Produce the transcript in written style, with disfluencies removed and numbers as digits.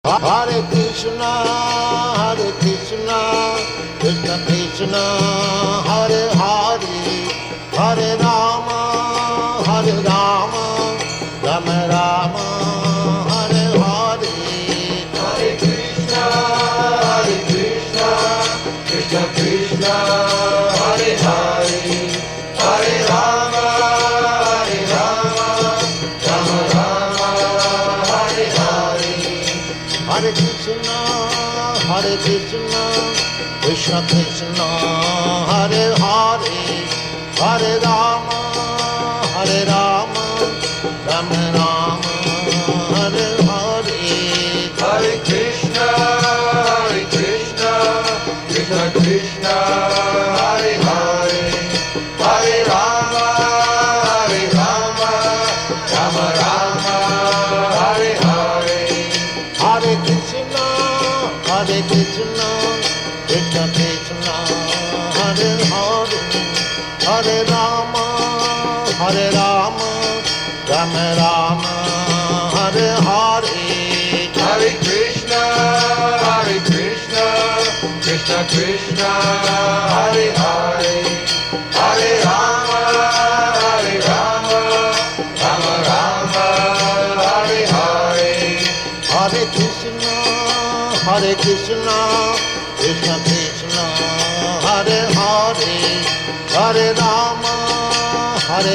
Hare Krishna, Krishna Krishna, Hare Hare, Hare Rama, Rama Rama, Hare Hare. Hare Krishna, Krishna Krishna, Hare Hare, Hare Rama, Rama Rama, Hare Hare. Hare Krishna, Krishna Krishna, Hare Hare, Hare Rama, Rama Rama, Hare Hare. Hare Krishna, Krishna Krishna, Hare Hare, Hare Rama, Rama Rama, Hare Hare. Hare Krishna, Krishna Krishna, Hare Hare, Hare Rama, Rama Rama, Hare Hare. Hare Krishna, Krishna Krishna, Hare Hare, Hare Rama, Rama Rama, Hare Hare. Hare Krishna, Krishna Krishna, Hare Hare, Hare Rama, Rama